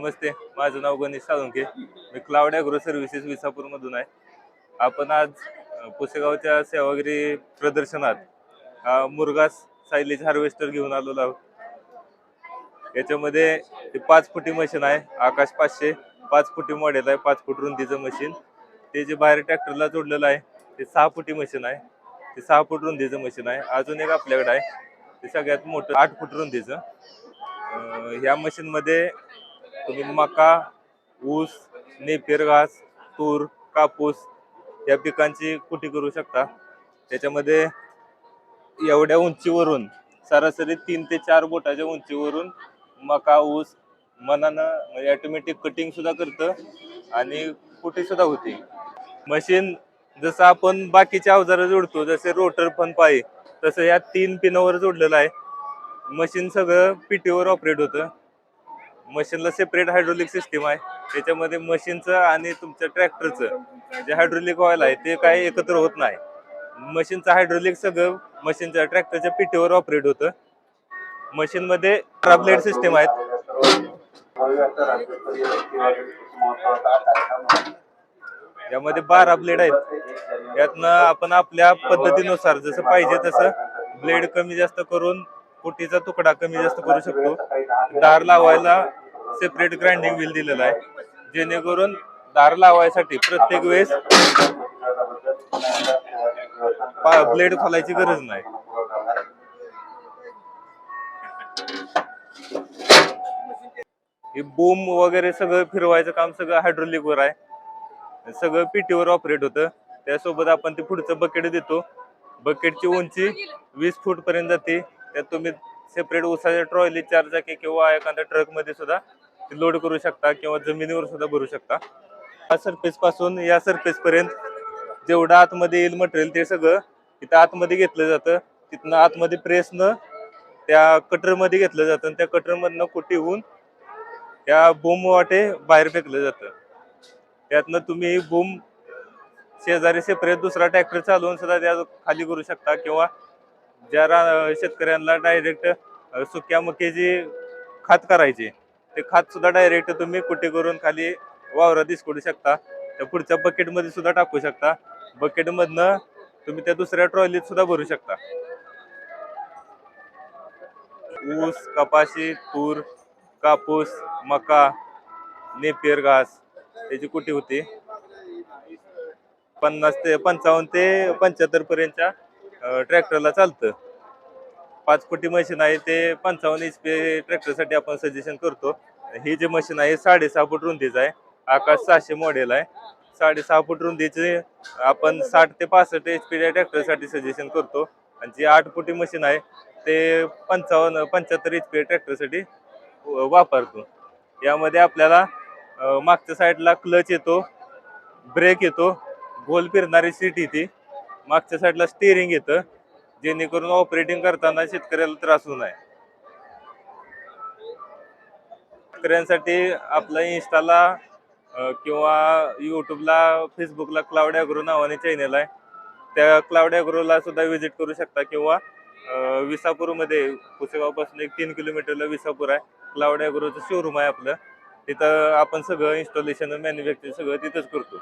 नमस्ते, माझं नाव गणेश साळुंके. मी cloud agro services विसापूरमधून आहे. आपण आज पुसेगावच्या सेवागिरी प्रदर्शनात मुरघास सायलेज हार्वेस्टर घेऊन आलेलो आहोत. याच्यामध्ये ते 5 फुटी मशीन आहे. आकाश 500 5 फुटी मॉडेल आहे. 5 फूट रुंदीचं मशीन. ते जे बाहेर ट्रॅक्टरला जोडलेलं आहे ते 6 फुटी मशीन आहे. ते 6 फूट रुंदीचं मशीन आहे. अजून एक आपल्याकडे आहे ते सगळ्यात मोठं 8 फूट रुंदीचं. ह्या मशीनमध्ये तुम्ही मका, ऊस, नेपियर घास, तूर, कापूस या पिकांची कुटी करू शकता. त्याच्यामध्ये एवढ्या उंचीवरून सरासरी 3 ते 4 बोटाच्या उंचीवरून मका, ऊस मनानं म्हणजे ऑटोमॅटिक कटिंग सुद्धा करतं आणि कुटी सुद्धा होती. मशीन जसं आपण बाकीचे अवजारं जोडतो जसे रोटर पण पाय तसं या 3 पिनवर जोडलेलं आहे. मशीन सगळं पीटीवर ऑपरेट होतं. मशीनला सेपरेट हायड्रोलिक सिस्टीम आहे. त्याच्यामध्ये मशीनचं आणि तुमच्या ट्रॅक्टरचं जे हायड्रोलिक ऑइल आहे ते काही एकत्र होत नाही. मशीनचं हायड्रोलिक सगळं मशीनच्या ट्रॅक्टरच्या पिठीवर ऑपरेट होतं. मशीनमध्ये ब्लेड सिस्टीम आहेत. यामध्ये 12 ब्लेड आहेत. यातनं आपण आपल्या पद्धतीनुसार जसं पाहिजे तसं ब्लेड कमी जास्त करून कुटीचा तुकडा कमी जास्त करू शकतो. दार लावायला सेपरेट ग्राइंडिंग व्हील दिलेला आहे जेणेकरून दार लावायसाठी प्रत्येक वेळेस ब्लेड खोलायची गरज नाही. हे बूम वगैरे सगळं फिरवायचं काम सगळं हायड्रोलिक वर आहे. सगळं पीटीवर ऑपरेट होतं. त्यासोबत आपण ते पुढचं बकेट देतो. बकेटची उंची 20 फूट पर्यंत जाते. त्यात तुम्ही सेपरेट ऊसाच्या ट्रॉली 4 चाकी किंवा एखाद्या ट्रक मध्ये सुद्धा लोड करू शकता किंवा जमिनीवर सुद्धा भरू शकता. या सरफेस पासून या सरफेस पर्यंत जेवढं आतमध्ये येईल मटेरियल ते सगळं इथं आतमध्ये घेतलं जातं. तिथनं आतमध्ये प्रेसनं त्या कटरमध्ये घेतलं जातं आणि त्या कटरमधनं कुटी होऊन त्या बूम वाटे बाहेर फेकलं जातं. त्यातनं तुम्ही बूम शेजारी सेपरेट दुसरा ट्रॅक्टर चालवून सुद्धा त्या खाली करू शकता किंवा ज्या शेतकऱ्यांना डायरेक्ट सुक्या मक्याची खात करायची ते खात सुद्धा डायरेक्ट तुम्ही कुटी करून खाली वावरात दिसकडू शकता. त्या पुढच्या बकेटमध्ये सुद्धा टाकू शकता. बकेटमधनं तुम्ही त्या दुसऱ्या ट्रॉलीत सुद्धा भरू शकता. ऊस, कपाशी, तूर, कापूस, मका, नेपियर घास त्याची कुटी होती. 50 ते 55 ते 75 पर्यंतच्या ट्रॅक्टरला चालतं. 5 फुटी मशीन आहे ते 55 HP ट्रॅक्टरसाठी आपण सजेशन करतो. ही जे मशीन आहे 6.5 फूट रुंदीचं आहे. आकाश 600 मॉडेल आहे. 6.5 फूट रुंदीचे आपण 60 ते 65 HP ट्रॅक्टरसाठी सजेशन करतो. आणि जी 8 फुटी मशीन आहे ते 75 HP ट्रॅक्टरसाठी वापरतो. यामध्ये आपल्याला मागच्या साईडला क्लच येतो, ब्रेक येतो, गोल फिरणारी सीट येते, मागच्या साईडला स्टिअरिंग येतं जेणेकरून ऑपरेटिंग करताना शेतकऱ्याला त्रास होऊ नये. शेतकऱ्यांसाठी आपला इन्स्टाला किंवा युट्यूबला फेसबुकला क्लाउड ॲग्रो नावाने चॅनल आहे. त्या क्लाउड ॲग्रोला सुद्धा व्हिजिट करू शकता किंवा विसापूरमध्ये पुसेगावपासून 1-3 किलोमीटरला विसापूर आहे. क्लाउड ॲग्रोचं शोरूम आहे आपलं. तिथं आपण सगळं इन्स्टॉलेशन मॅन्युफॅक्चरिंग सगळं तिथंच करतो.